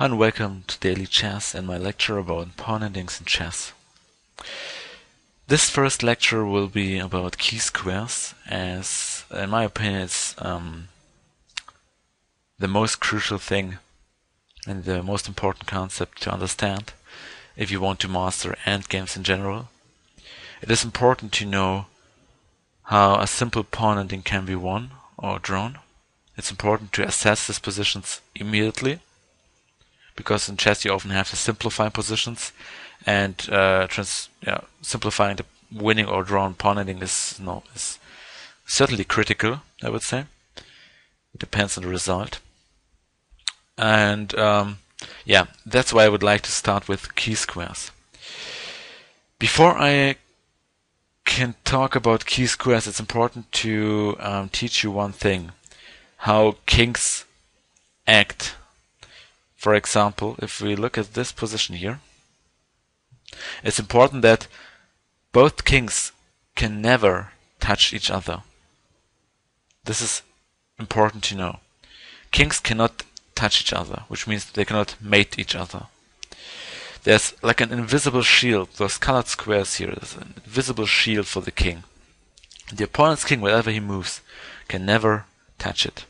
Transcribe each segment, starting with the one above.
Hi and welcome to Daily Chess and my lecture about pawn endings in chess. This first lecture will be about chi-squares, as in my opinion it's the most crucial thing and the most important concept to understand if you want to master endgames in general. It is important to know how a simple pawn ending can be won or drawn. It's important to assess these positions immediately, because in chess you often have to simplify positions, and simplifying the winning or drawn pawn ending is certainly critical, I would say. It depends on the result. And that's why I would like to start with chi-squares. Before I can talk about chi-squares, it's important to teach you one thing: how kings act. For example, if we look at this position here, it's important that both kings can never touch each other. This is important to know. Kings cannot touch each other, which means they cannot mate each other. There's like an invisible shield, those colored squares here, there's an invisible shield for the king. The opponent's king, wherever he moves, can never touch it.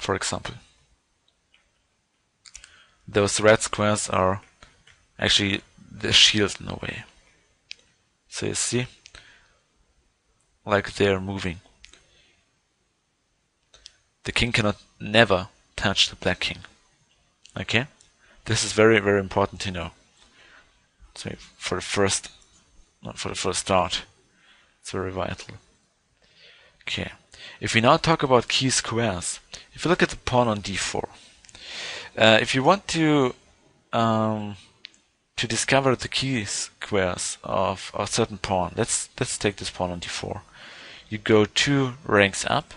For example, those red squares are actually the shield in a way. So you see, like they're moving. The king cannot never touch the black king. Okay? This is very, very important to know. So for the first start, it's very vital. Okay. If we now talk about chi-squares, if you look at the pawn on d4, if you want to discover the chi-squares of a certain pawn, let's take this pawn on d4. You go 2 ranks up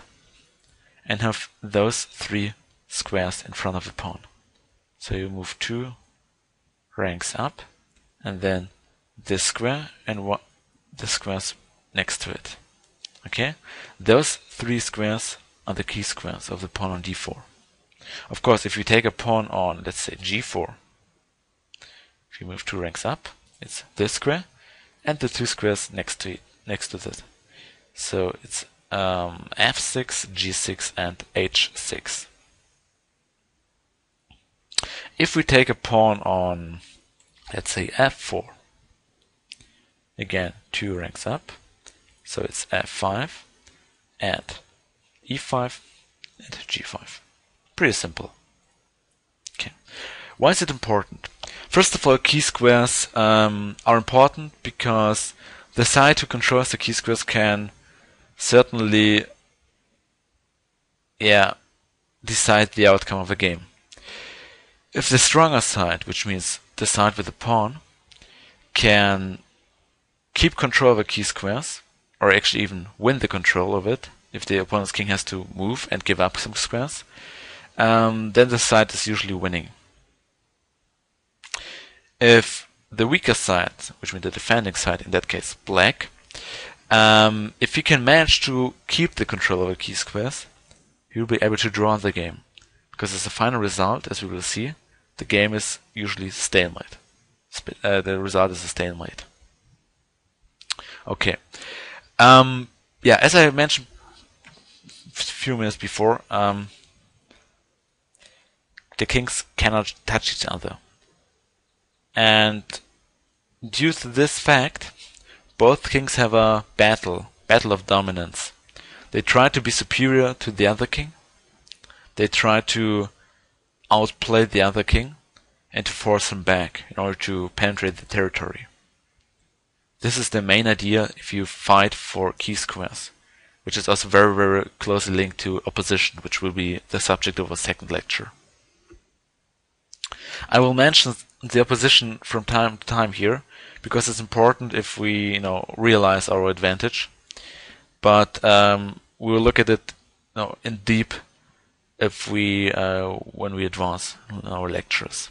and have those 3 squares in front of the pawn. So you move 2 ranks up, and then this square and the squares next to it. Okay? Those 3 squares are the chi-squares of the pawn on d4. Of course, if you take a pawn on, let's say, g4, if you move 2 ranks up, it's this square and the 2 squares next to it. So it's f6, g6, and h6. If we take a pawn on, let's say, f4, again 2 ranks up, so it's f5 and e5 and g5. Pretty simple. Okay. Why is it important? First of all, chi-squares are important because the side who controls the chi-squares can certainly decide the outcome of a game. If the stronger side, which means the side with the pawn, can keep control of a chi-squares, or actually even win the control of it, if the opponent's king has to move and give up some squares, then the side is usually winning. If the weaker side, which means the defending side, in that case black, if he can manage to keep the control over chi-squares, he will be able to draw the game. Because as a final result, as we will see, the game is usually stalemate. The result is a stalemate. Okay. As I mentioned a few minutes before, the kings cannot touch each other. And due to this fact, both kings have a battle of dominance. They try to be superior to the other king. They try to outplay the other king and to force him back in order to penetrate the territory. This is the main idea if you fight for chi-squares, which is also very, very closely linked to opposition, which will be the subject of a second lecture. I will mention the opposition from time to time here, because it's important if we realize our advantage. But we will look at it in deep when we advance in our lectures.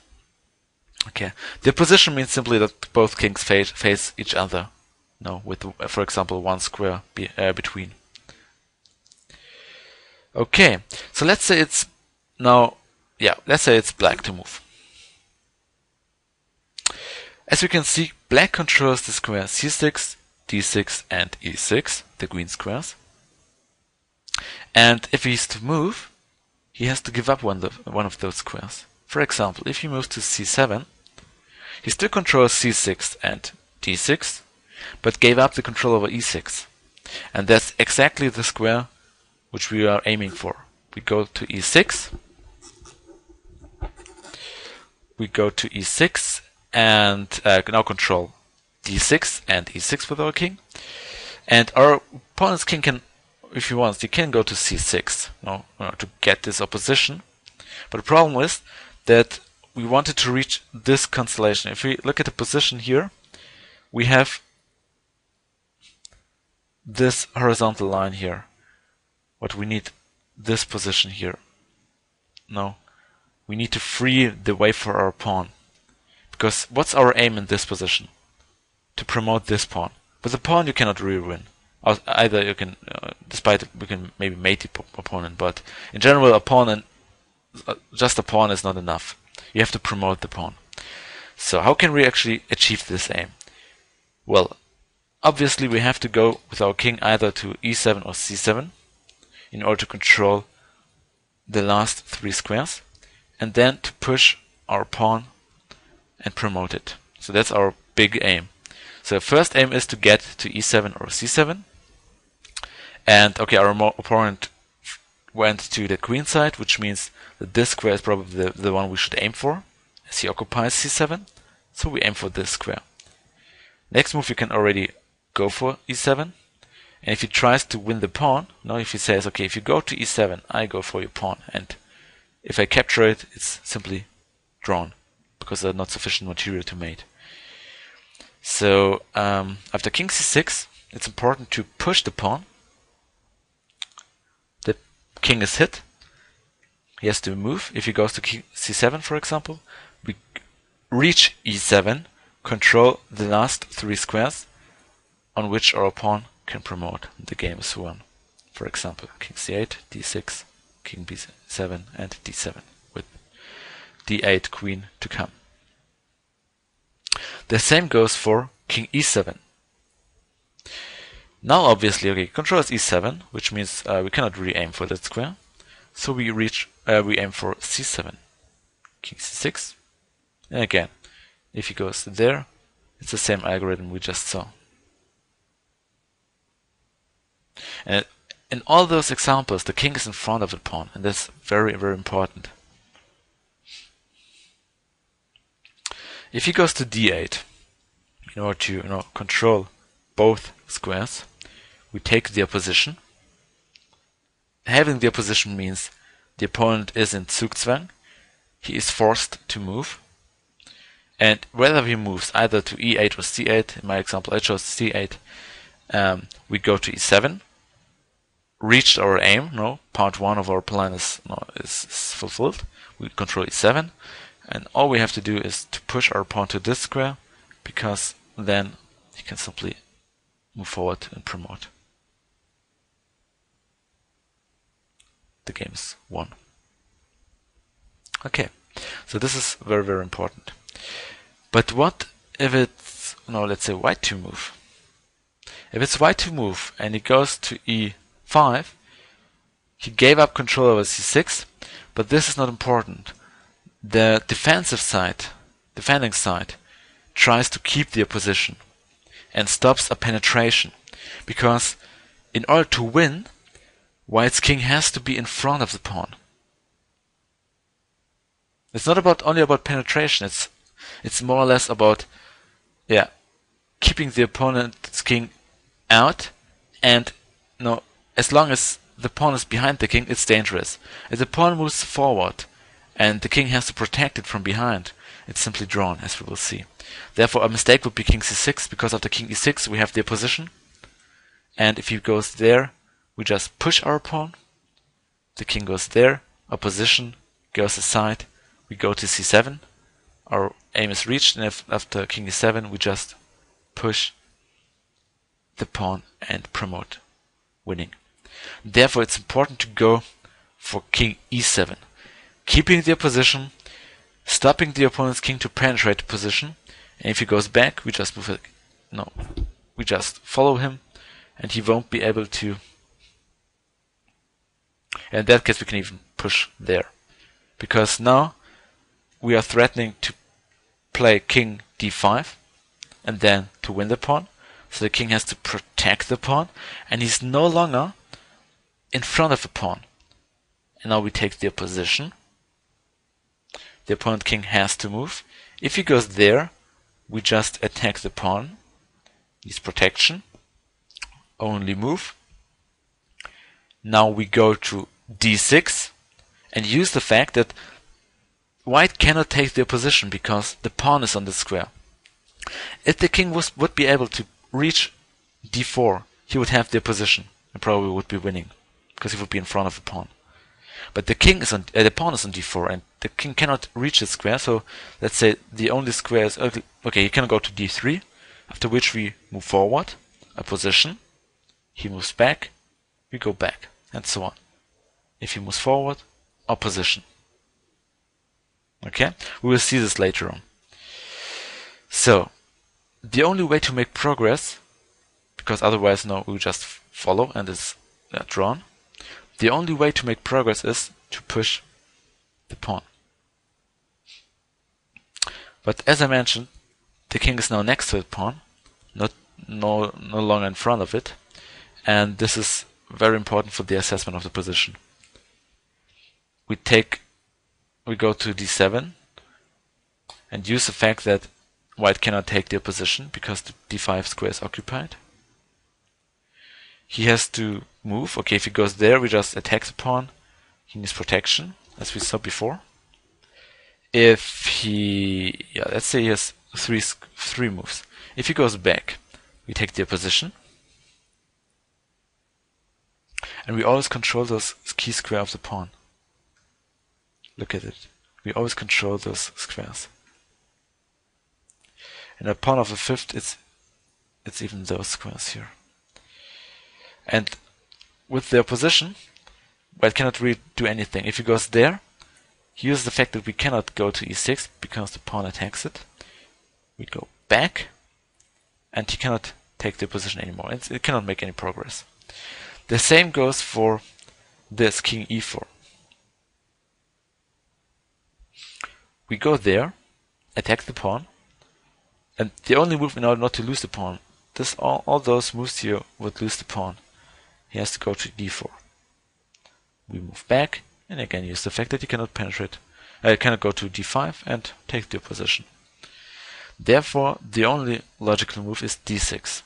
Okay, the opposition means simply that both kings face each other, with, for example, 1 square between. Okay, so let's say it's Now, yeah, let's say it's black to move. As we can see, black controls the square c6, d6, and e6, the green squares. And if he's to move, he has to give up one of those squares. For example, if he moves to c7, he still controls c6 and d6, but gave up the control over e6. And that's exactly the square which we are aiming for. We go to e6, and now control d6 and e6 with our king. And our opponent's king can, if he wants, he can go to c6 to get this opposition. But the problem is that we wanted to reach this constellation. If we look at the position here, we have this horizontal line here. What we need, this position here. No, we need to free the way for our pawn. Because what's our aim in this position? To promote this pawn. With a pawn you cannot really win. Either you can, despite it, we can maybe mate the opponent, but in general a pawn and just a pawn is not enough. You have to promote the pawn. So how can we actually achieve this aim? Well, obviously we have to go with our king either to e7 or c7 in order to control the last three squares, and then to push our pawn and promote it. So that's our big aim. So the first aim is to get to e7 or c7. And okay, our opponent went to the queen side, which means that this square is probably the one we should aim for, as he occupies c7. So we aim for this square. Next move, we can already go for e7. And if he tries to win the pawn, if he says, okay, if you go to e7, I go for your pawn. And if I capture it, it's simply drawn, because there's not sufficient material to mate. So after king c6, it's important to push the pawn. The king is hit. He has to move. If he goes to c7, for example, we reach e7, control the last three squares on which our pawn can promote. The game is won. For example, king c8, d6, king b7, and d7, with d8 queen to come. The same goes for king e7. Now obviously, okay, control is e7, which means we cannot really aim for that square. So we aim for c7, king c6, and again, if he goes there, it's the same algorithm we just saw. And in all those examples, the king is in front of the pawn, and that's very, very important. If he goes to d8, in order to control both squares, we take the opposition. Having the opposition means the opponent is in Zugzwang. He is forced to move. And whether he moves either to e8 or c8, in my example I chose c8, we go to e7, reached our aim, part one of our plan is fulfilled. We control e7, and all we have to do is to push our pawn to this square, because then he can simply move forward and promote. The game is won. Okay, so this is very, very important. But what if it's, let's say white to move? If it's white to move and he goes to e5, he gave up control over c6, but this is not important. The defending side, tries to keep the opposition and stops a penetration, because in order to win, white's king has to be in front of the pawn. It's not only about penetration, it's more or less about keeping the opponent's king out, and as long as the pawn is behind the king, it's dangerous. If the pawn moves forward and the king has to protect it from behind, it's simply drawn, as we will see. Therefore, a mistake would be king c6, because after king e6 we have the opposition, and if he goes there, we just push our pawn. The king goes there, opposition goes aside, we go to c7, our aim is reached, and after king e7 we just push the pawn and promote, winning. Therefore it's important to go for king e7. keeping the position, stopping the opponent's king to penetrate the position, and if he goes back, we just move it. No, we just follow him, and he won't be able to. In that case, we can even push there, because now we are threatening to play king d5 and then to win the pawn. So the king has to protect the pawn, and he's no longer in front of the pawn. And now we take the position. The opponent king has to move. If he goes there, we just attack the pawn. Use protection. Only move. Now we go to d6 and use the fact that white cannot take the position because the pawn is on the square. If the king would be able to reach d4, he would have the position and probably would be winning because he would be in front of the pawn. But the king is on the pawn is on d4 and the king cannot reach the square. So let's say the only square is okay. He can go to d3, after which we move forward a position. He moves back, we go back, and so on. If he moves forward, opposition. Okay, we will see this later on. So the only way to make progress, because otherwise no, we just follow and it's drawn. The only way to make progress is to push the pawn. But as I mentioned, the king is now next to the pawn, no longer in front of it, and this is very important for the assessment of the position. We go to d7 and use the fact that white cannot take the position because the d5 square is occupied. He has to move. Okay, if he goes there, we just attack the pawn. He needs protection, as we saw before. If he, let's say he has three moves. If he goes back, we take the position. And we always control those key square of the pawn. Look at it. We always control those squares. And a pawn of the fifth, it's even those squares here. And with their position, white cannot really do anything. If he goes there, he uses the fact that we cannot go to e6 because the pawn attacks it. We go back, and he cannot take the position anymore. It cannot make any progress. The same goes for this king e4. We go there, attack the pawn, and the only move in order not to lose the pawn, all those moves here would lose the pawn. He has to go to d4. We move back, and again use the fact that he cannot penetrate, cannot go to d5 and take the position. Therefore, the only logical move is d6.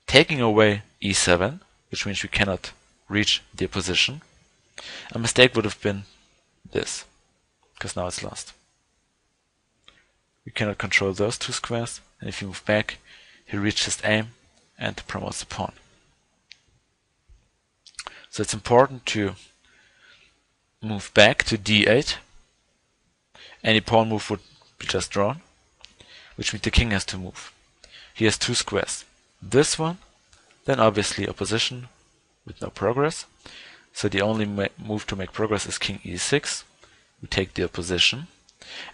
Taking away e7, which means we cannot reach the position. A mistake would have been this, because now it's lost. We cannot control those two squares, and if you move back, he reaches his aim and promotes the pawn. So it's important to move back to d8. Any pawn move would be just drawn, which means the king has to move. He has two squares. This one, then obviously opposition with no progress. So the only move to make progress is king e6. We take the opposition.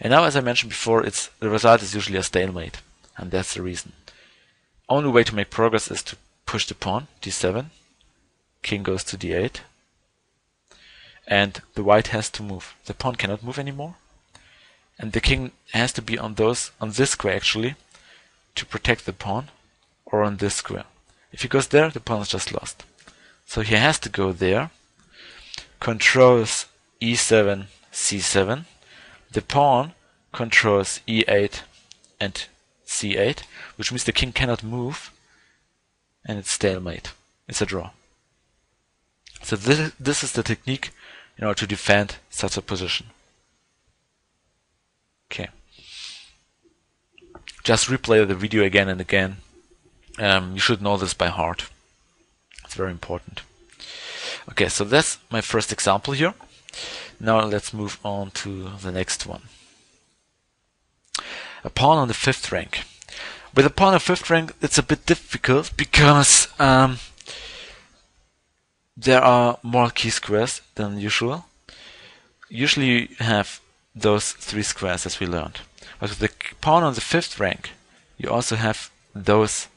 And now, as I mentioned before, the result is usually a stalemate. And that's the reason. Only way to make progress is to push the pawn, d7. King goes to d8. And the white has to move. The pawn cannot move anymore. And the king has to be on this square actually to protect the pawn, or on this square. If he goes there, the pawn is just lost. So he has to go there, controls e7, c7. The pawn controls e8 and c8, which means the king cannot move, and it's stalemate. It's a draw. So this is the technique in order to defend such a position. Okay. Just replay the video again and again. You should know this by heart. It's very important. Okay, so that's my first example here. Now let's move on to the next one. A pawn on the 5th rank. With a pawn on 5th rank, it's a bit difficult because there are more key squares than usual. usually you have those 3 squares as we learned. But with the pawn on the 5th rank, you also have those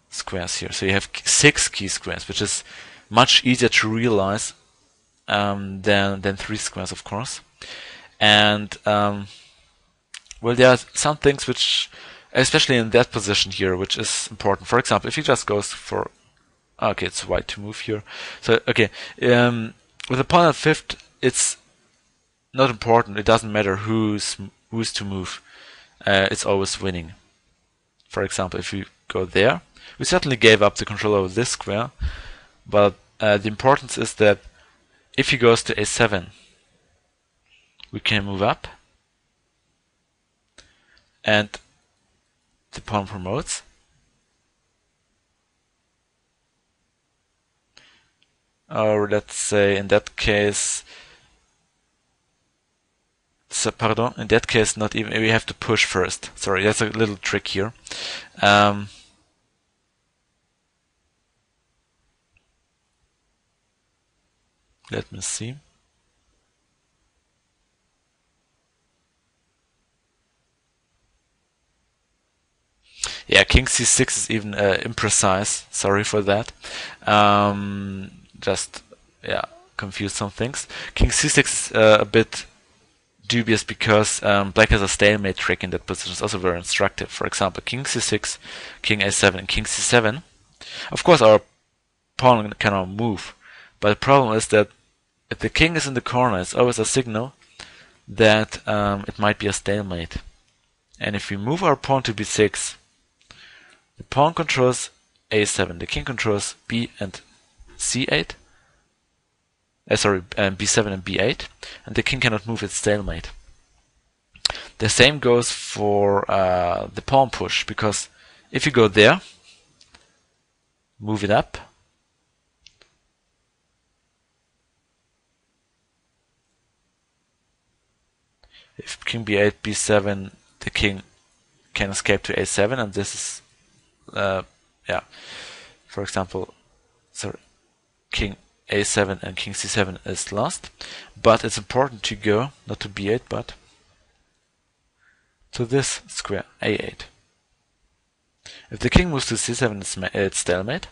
squares here. So you have 6 key squares, which is much easier to realize than 3 squares, of course. And well, there are some things which, especially in that position here, which is important. For example, if he just goes for, okay, it's white to move here. So okay, with the pawn at 5th, it's not important. It doesn't matter who's to move. It's always winning. For example, if we go there, we certainly gave up the control over this square, but the importance is that if he goes to a7, we can move up, and the pawn promotes. Or let's say in that case, pardon, in that case not even, we have to push first. Sorry, that's a little trick here. Let me see. Yeah, king c6 is even imprecise. Sorry for that. Just, yeah, confused some things. King c6 is a bit dubious because black has a stalemate trick in that position. It's also very instructive. For example, king c6, king a7, and king c7. Of course, our pawn cannot move. But the problem is that if the king is in the corner, it's always a signal that it might be a stalemate. And if we move our pawn to b6, the pawn controls a7, the king controls b and c8, b7 and b8, and the king cannot move, its stalemate. The same goes for the pawn push, because if you go there, move it up, if king b8, b7, the king can escape to a7, and this is, yeah, for example, sorry, king a7 and king c7 is lost. But it's important to go, not to b8, but to this square, a8. If the king moves to c7, it's stalemate.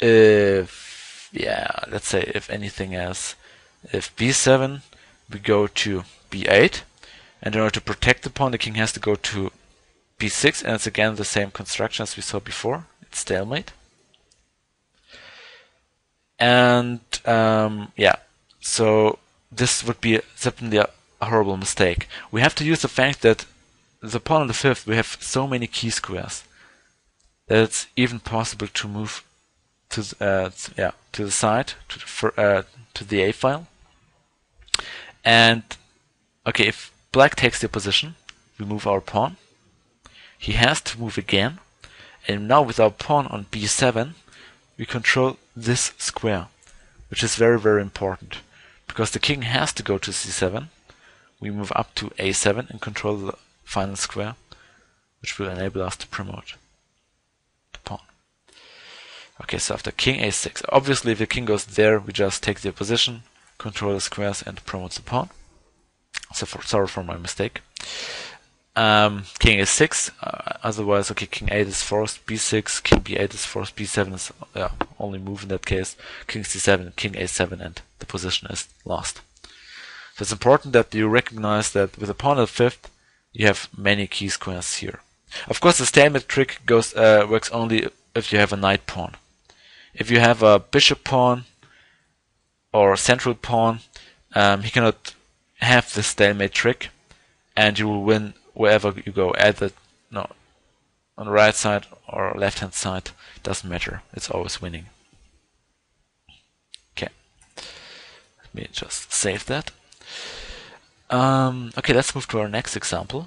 If, yeah, let's say if anything else, if b7, we go to b8, and in order to protect the pawn, the king has to go to b6, and it's again the same construction as we saw before. It's stalemate. And yeah, so this would be certainly a horrible mistake. We have to use the fact that the pawn on the 5th, we have so many key squares that it's even possible to move to the side, to the a file. And okay, if black takes the position, we move our pawn. He has to move again, and now with our pawn on b7, we control this square, which is very, very important, because the king has to go to c7. We move up to a7 and control the final square, which will enable us to promote the pawn. Okay, so after king a6, obviously if the king goes there, we just take the position, control the squares, and promote the pawn. So sorry for my mistake. King a6, otherwise, okay, king 8 is forced, b6, king b8 is forced, b7 is only move in that case, king c7, king a7, and the position is lost. So it's important that you recognize that with the pawn at 5th, you have many key squares here. Of course, the stalemate trick works only if you have a knight pawn. If you have a bishop pawn or central pawn, he cannot have the stalemate trick, and you will win wherever you go, either on the right side or left hand side, doesn't matter, it's always winning. Okay, let me just save that. Okay, let's move to our next example.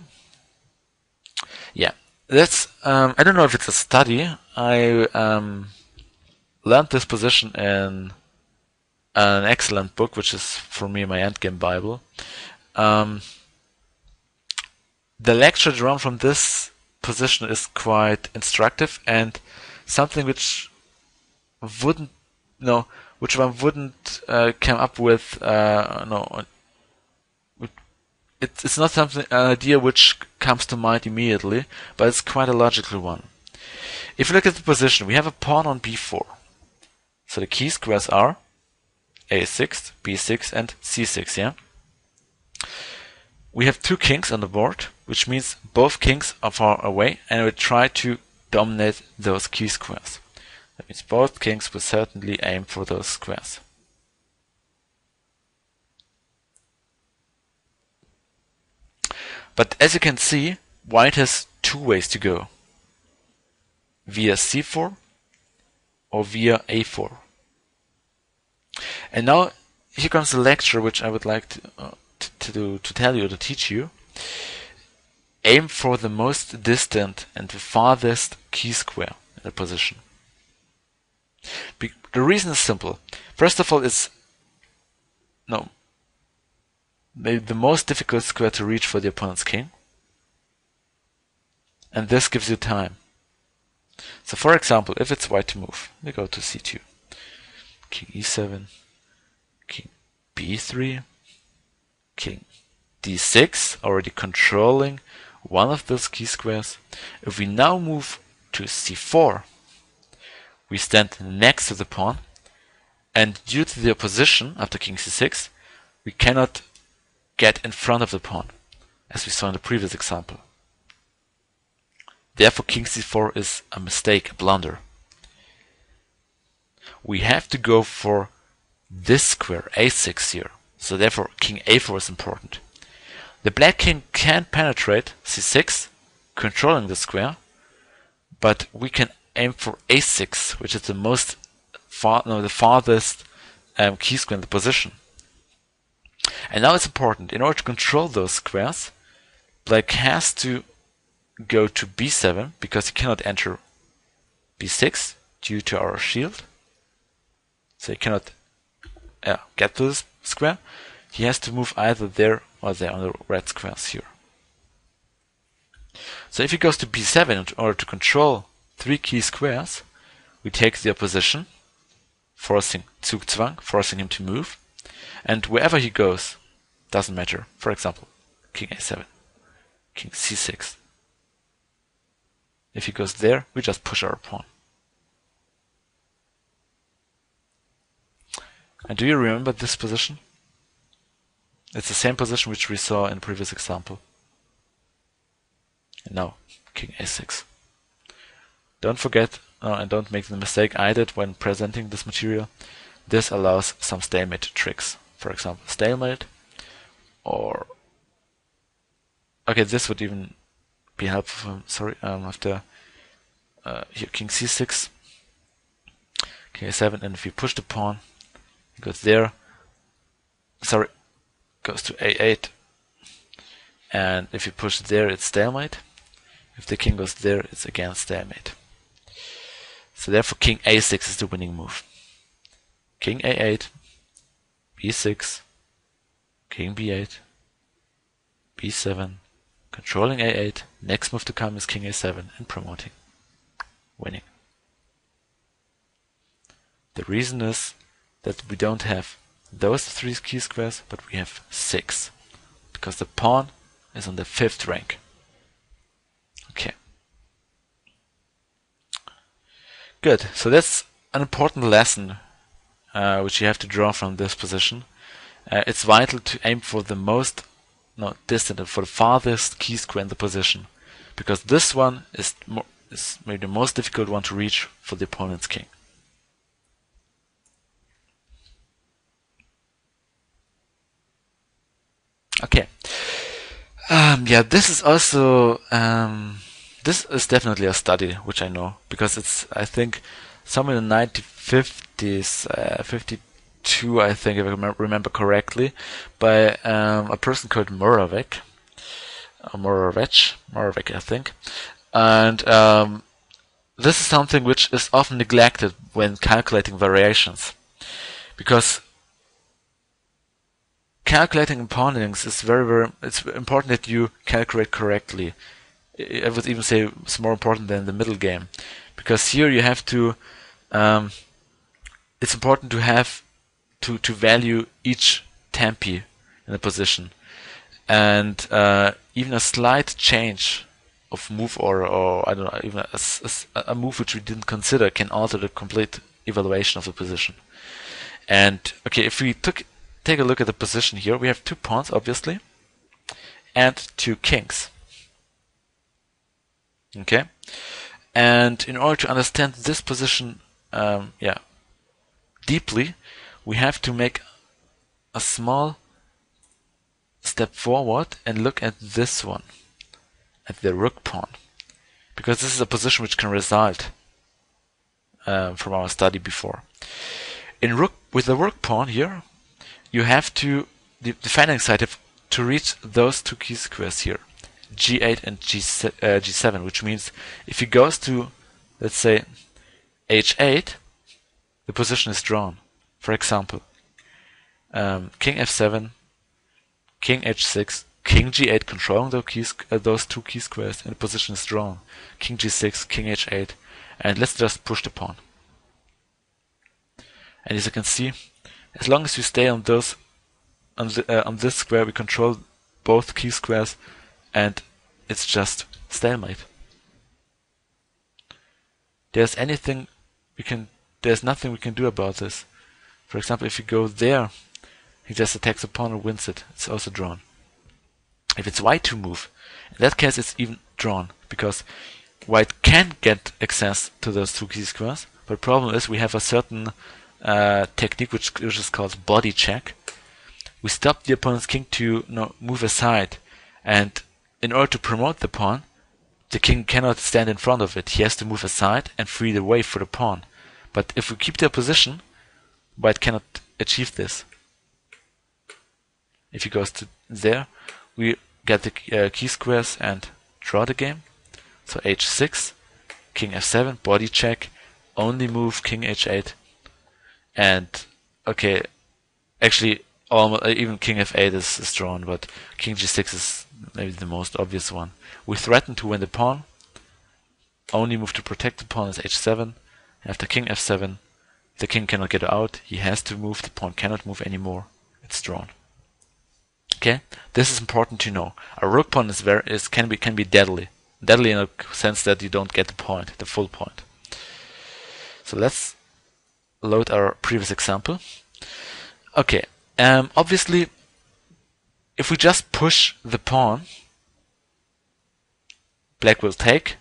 Yeah, that's I don't know if it's a study. I learned this position in an excellent book, which is for me my endgame Bible. The lecture drawn from this position is quite instructive, and something which one wouldn't come up with it's not something an idea which comes to mind immediately, but it's quite a logical one. If you look at the position, we have a pawn on b4. So the key squares are a6, b6, and c6. Yeah. We have two kings on the board, which means both kings are far away, and we try to dominate those key squares. That means both kings will certainly aim for those squares. But as you can see, white has two ways to go. Via c4 or via a4. And now here comes the lecture which I would like to tell you, to teach you. Aim for the most distant and the farthest key square in the position. The reason is simple. First of all, it's maybe the most difficult square to reach for the opponent's king. And this gives you time. So for example, if it's white to move, we go to c2. King e7, king b3, king d6, already controlling one of those key squares. If we now move to c4, we stand next to the pawn, and due to the opposition after king c6, we cannot get in front of the pawn, as we saw in the previous example. Therefore, king c4 is a mistake, a blunder. We have to go for this square, a6 here. So therefore, king a4 is important. The black king can penetrate c6, controlling the square, but we can aim for a6, which is the farthest key square in the position. And now it's important, in order to control those squares, black has to go to b7, because he cannot enter b6 due to our shield. So he cannot get to this square. He has to move either there or there on the red squares here. So if he goes to b7 in order to control three key squares, we take the opposition, forcing Zugzwang, forcing him to move. And wherever he goes, doesn't matter. For example, king a7, king c6. If he goes there, we just push our pawn. And do you remember this position? It's the same position which we saw in the previous example. And now, king a6. Don't forget, and don't make the mistake I did when presenting this material. This allows some stalemate tricks. For example, stalemate, or okay, this would even be helpful. Sorry, after here king c6, king a7, and if you push the pawn, it goes there. Sorry, goes to a8, and if you push there, it's stalemate. If the king goes there, it's again stalemate. So therefore, king a6 is the winning move. King a8, b6, king b8, b7, controlling a8. Next move to come is king a7 and promoting, winning. The reason is that we don't have those three key squares, but we have 6, because the pawn is on the 5th rank. Okay. Good. So that's an important lesson which you have to draw from this position. It's vital to aim for the most distant and for the farthest key square in the position, because this one is maybe the most difficult one to reach for the opponent's king. Okay. Yeah, this is also this is definitely a study which I know, because it's, I think, somewhere in the 1950s, 52, I think, if I remember correctly, by a person called Moravec, I think. And this is something which is often neglected when calculating variations, because calculating pawn links is it's important that you calculate correctly. I would even say it's more important than the middle game, because here you have to it's important to have to value each tempi in a position. And even a slight change of move, or I don't know, even a move which we didn't consider can alter the complete evaluation of the position. And okay, if we take a look at the position here, we have 2 pawns, obviously, and 2 kings. Okay, and in order to understand this position, deeply, we have to make a small step forward and look at this one, at the rook pawn, because this is a position which can result from our study before. In rook, with the rook pawn here, you have to, the defending side, have to reach those 2 key squares here, g8 and g7, which means if he goes to, let's say, h8, the position is drawn. For example, king f7, king h6, king g8, controlling those 2 key squares, and the position is drawn. King g6, king h8, and let's just push the pawn. And as you can see, as long as you stay on those, on this square, we control both key squares, and it's just stalemate. There's nothing we can do about this. For example, if you go there, he just attacks the pawn and wins it. It's also drawn. If it's white to move, in that case it's even drawn, because white can get access to those 2 key squares, but the problem is we have a certain technique which is called body check. We stop the opponent's king to move aside, and in order to promote the pawn, the king cannot stand in front of it. He has to move aside and free the way for the pawn. But if we keep their position, white cannot achieve this. If he goes to there, we get the key squares and draw the game. So h6, king f7, body check, only move king h8, and okay, actually almost even king f8 is drawn, but king g6 is maybe the most obvious one. We threaten to win the pawn. Only move to protect the pawn is h7. After king f7, the king cannot get out. He has to move. The pawn cannot move anymore. It's drawn. Okay, this is important to know. A rook pawn can be deadly. Deadly in a sense that you don't get the point, the full point. So let's load our previous example. Okay, obviously, if we just push the pawn, black will take.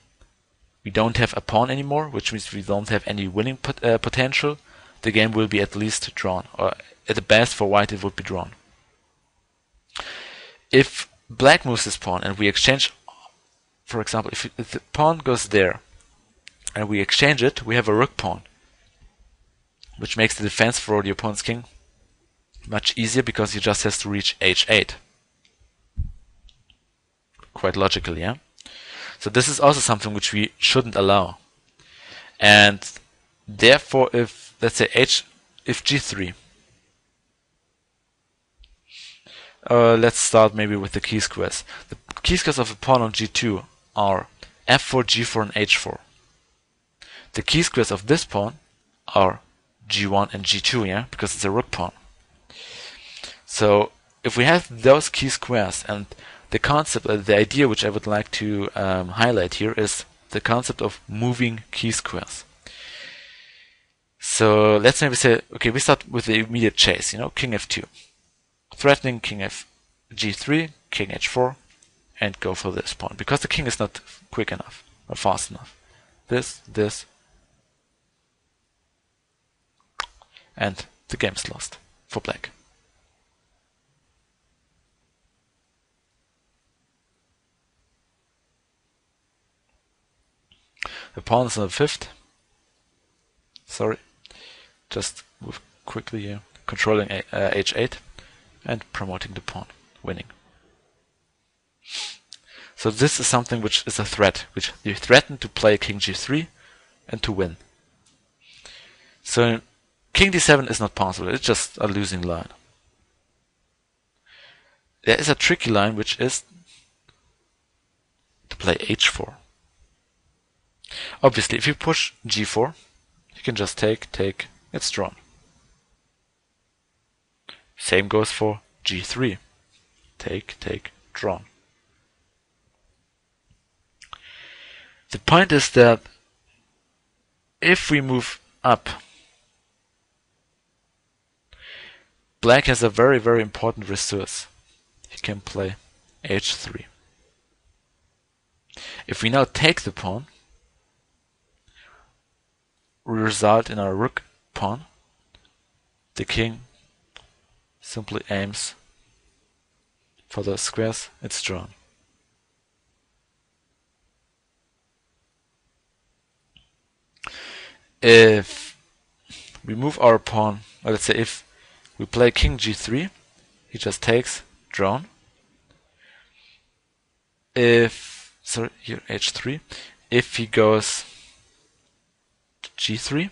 We don't have a pawn anymore, which means we don't have any winning potential. The game will be at least drawn, or at the best for white it would be drawn. If black moves his pawn and we exchange, for example, if the pawn goes there and we exchange it, we have a rook pawn, which makes the defense for the opponent's king much easier because he just has to reach h8. Quite logically, yeah? So this is also something which we shouldn't allow. And therefore, if, let's say, if g3, let's start maybe with the key squares. The key squares of a pawn on g2 are f4, g4, and h4. The key squares of this pawn are g1 and g2, yeah, because it's a rook pawn. So if we have those key squares, and the concept, the idea which I would like to highlight here is the concept of moving key squares. So let's maybe say, okay, we start with the immediate chase, king f2. Threatening king g3, king h4, and go for this pawn, because the king is not quick enough or fast enough. This, and the game's lost for black. The pawn is on the 5th. Sorry, just move quickly here, controlling h8 and promoting the pawn, winning. So this is something which is a threat, which you threaten to play king g3 and to win. So king d7 is not possible, it's just a losing line. There is a tricky line which is to play h4. Obviously, if you push g4, you can just take, it's drawn. Same goes for g3. Take, drawn. The point is that if we move up, black has a very, very important resource. He can play h3. If we now take the pawn, we result in our rook pawn. The king simply aims for the squares it's drawn. If we move our pawn, or let's say if we play king g3, he just takes, drawn. If, sorry, here h3, if he goes to g3,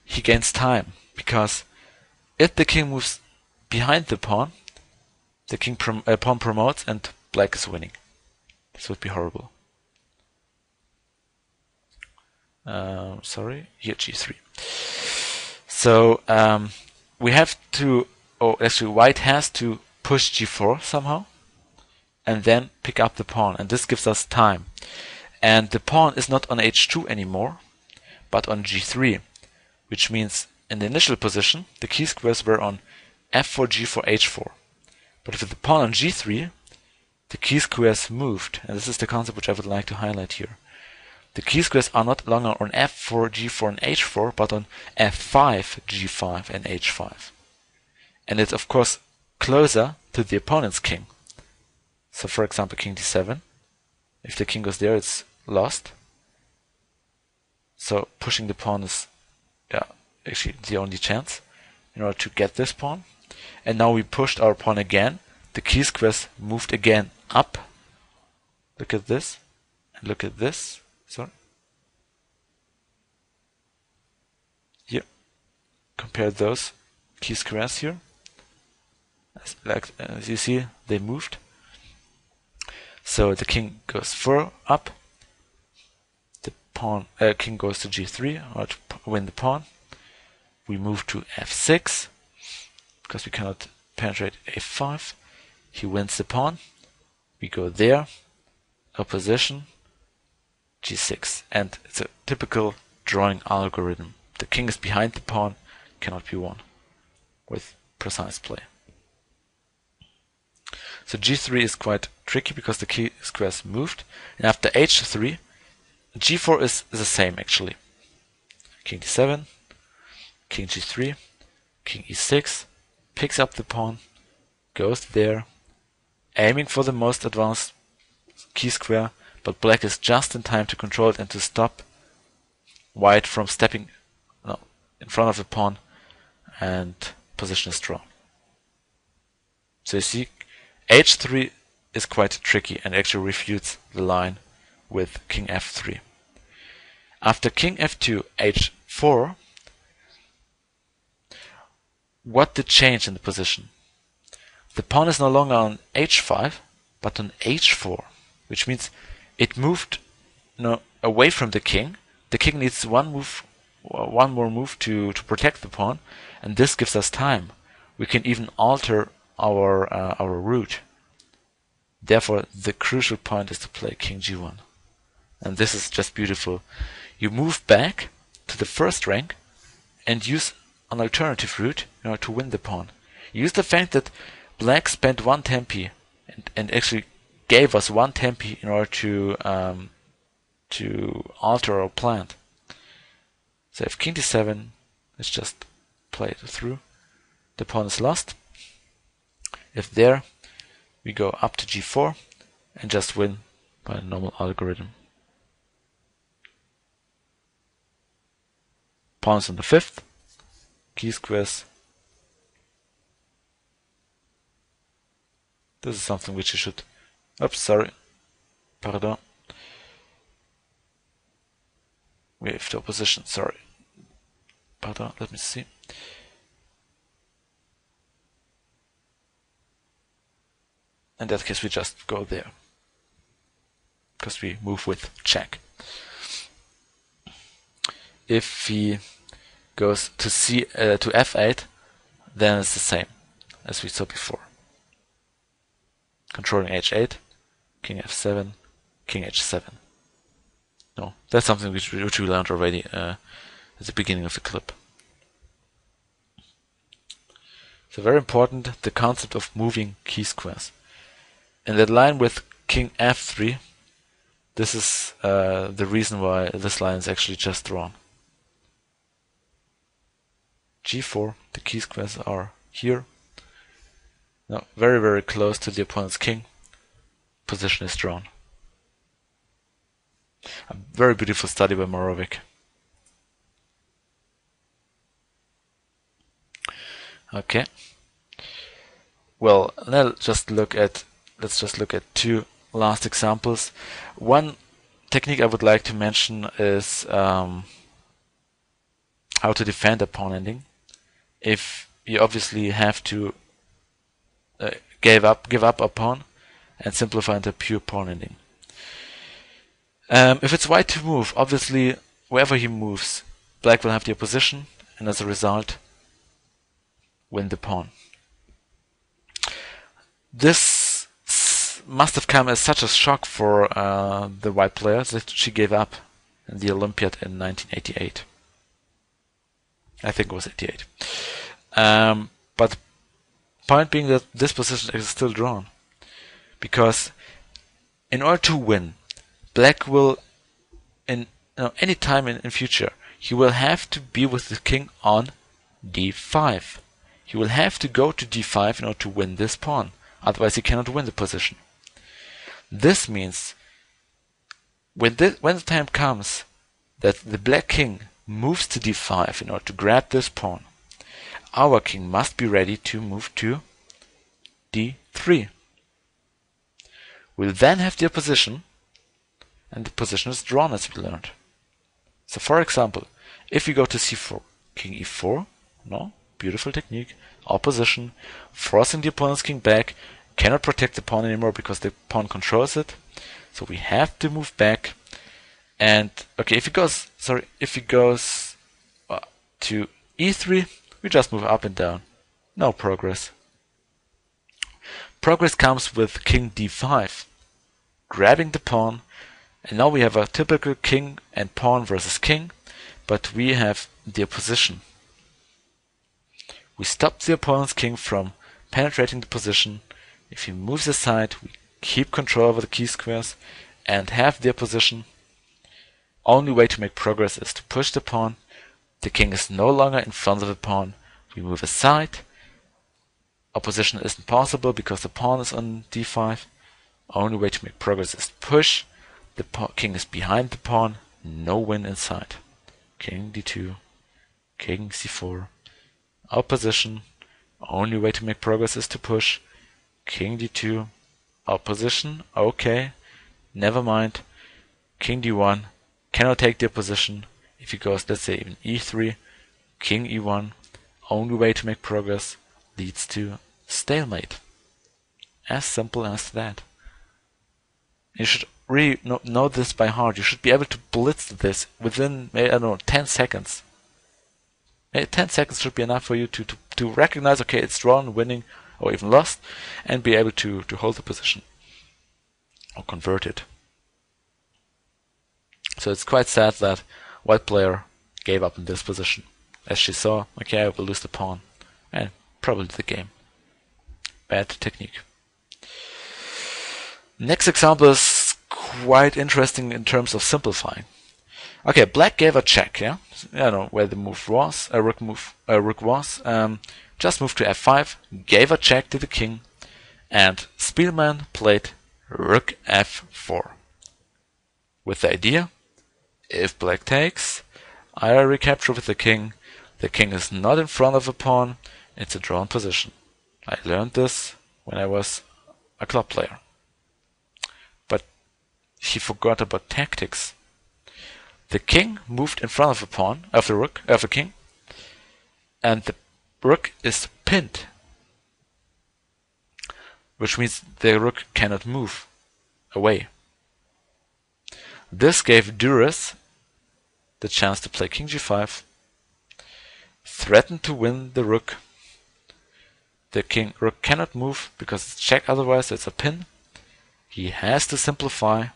he gains time, because if the king moves behind the pawn pawn promotes and black is winning. This would be horrible. Sorry, here g3. So we have to, or actually white has to push g4 somehow and then pick up the pawn, and this gives us time. And the pawn is not on h2 anymore, but on g3, which means in the initial position the key squares were on f4, g4, h4. But with the pawn on g3, the key squares moved, and this is the concept which I would like to highlight here. The key squares are not longer on f4, g4, and h4, but on f5, g5, and h5. And it's of course closer to the opponent's king. So for example, king d7. If the king goes there, it's lost. So pushing the pawn is actually the only chance in order to get this pawn. And now we pushed our pawn again. The key squares moved again up. Look at this. And look at this. Sorry. Here. Compare those key squares here. As you see, they moved. So the king goes 4 up. The pawn, king goes to g3 or to win the pawn. We move to f6 because we cannot penetrate a5. He wins the pawn. We go there. Opposition. g6. And it's a typical drawing algorithm. The king is behind the pawn, cannot be won with precise play. So g3 is quite tricky because the key squares moved. And after h3, g4 is the same actually. King d7, king g3, king e6, picks up the pawn, goes there, aiming for the most advanced key square, but black is just in time to control it and to stop white from stepping in front of the pawn, and position is drawn. So you see, h3 is quite tricky and actually refutes the line with king f3. After king f2, h4, what did change in the position? The pawn is no longer on h5, but on h4, which means it moved away from the king. The king needs one more move to protect the pawn, and this gives us time. We can even alter our route. Therefore, the crucial point is to play king g1. And this is just beautiful. You move back to the first rank and use an alternative route in order to win the pawn. Use the fact that black spent 1 tempi and actually gave us 1 tempi in order to alter our plan. So if king d7, let's just play it through. The pawn is lost. If there, we go up to g4 and just win by a normal algorithm. Pawn is on the 5th. Key squares. This is something which you should... Oops, sorry. Pardon. We have the opposition, sorry. Pardon, let me see. In that case, we just go there. Because we move with check. If he goes to to f8, then it's the same as we saw before. controlling h8, king f7, king h7. No, that's something which we learned already at the beginning of the clip. So very important, the concept of moving key squares. In that line with king f3, this is the reason why this line is actually just drawn. g4, the key squares are here. Now very, very close to the opponent's king. Position is drawn. A very beautiful study by Moravec. Okay. Well, let's just look at two last examples. One technique I would like to mention is how to defend a pawn ending. If you obviously have to give up a pawn and simplify into a pure pawn ending. If it's white to move, obviously wherever he moves, black will have the opposition, and as a result, win the pawn. This must have come as such a shock for the white player that she gave up in the Olympiad in 1988. I think it was 88. But the point being that this position is still drawn. Because in order to win, black will, any time in future, he will have to be with the king on d5. He will have to go to d5 in order to win this pawn. Otherwise he cannot win the position. This means when the time comes that the black king moves to d5 in order to grab this pawn, our king must be ready to move to d3. We'll then have the opposition, and the position is drawn as we learned. So for example, if we go to c4, king e4, no, beautiful technique, opposition, forcing the opponent's king back, cannot protect the pawn anymore because the pawn controls it. So we have to move back. And okay, if he goes to e3, we just move up and down. No progress. Progress comes with king d5, grabbing the pawn, and now we have a typical king and pawn versus king, but we have the opposition. We stop the opponent's king from penetrating the position. If he moves aside, we keep control over the key squares and have the opposition. Only way to make progress is to push the pawn. The king is no longer in front of the pawn. We move aside. Opposition isn't possible because the pawn is on d5. Only way to make progress is to push. The king is behind the pawn. No win inside. King d2. King c4. Opposition. Only way to make progress is to push. King d2. Opposition. Okay. Never mind. King d1. Cannot take the opposition. If he goes, let's say, even e3, king e1, only way to make progress leads to stalemate. As simple as that. You should really know this by heart. You should be able to blitz this within, I don't know, 10 seconds. 10 seconds should be enough for you to recognize, okay, it's drawn, winning, or even lost, and be able to hold the position or convert it. So it's quite sad that white player gave up in this position, as she saw, okay, I will lose the pawn, and probably the game. Bad technique. Next example is quite interesting in terms of simplifying. Okay, black gave a check, yeah? I don't know where the move was, rook was. Just moved to f5, gave a check to the king, and Spielmann played rook f4. With the idea, if black takes, I recapture with the king is not in front of a pawn, it's a drawn position. I learned this when I was a club player. But he forgot about tactics. The king moved in front of a pawn, of the king, and the rook is pinned, which means the rook cannot move away. This gave Duras the chance to play king g5, threatened to win the rook. The rook cannot move because it's check, otherwise it's a pin. He has to simplify,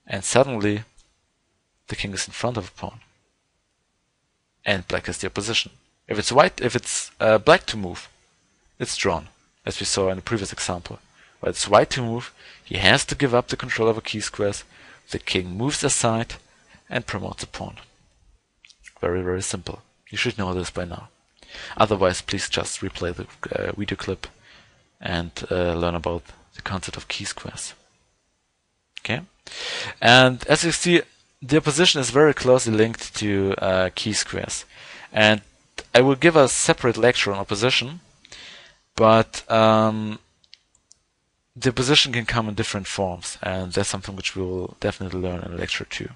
and suddenly the king is in front of a pawn. And black has the opposition. If it's black to move, it's drawn, as we saw in the previous example. But it's white to move, he has to give up the control over key squares. The king moves aside and promotes a pawn. Very, very simple. You should know this by now. Otherwise, please just replay the video clip and learn about the concept of key squares. Okay? And as you see, the opposition is very closely linked to key squares. And I will give a separate lecture on opposition, but the opposition can come in different forms, and that's something which we will definitely learn in lecture 2.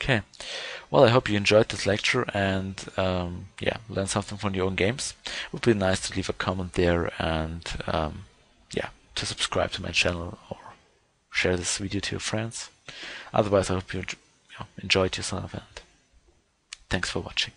Okay, well, I hope you enjoyed this lecture and yeah, learn something from your own games. It would be nice to leave a comment there and yeah, to subscribe to my channel or share this video to your friends. Otherwise, I hope you enjoyed yourself, and thanks for watching.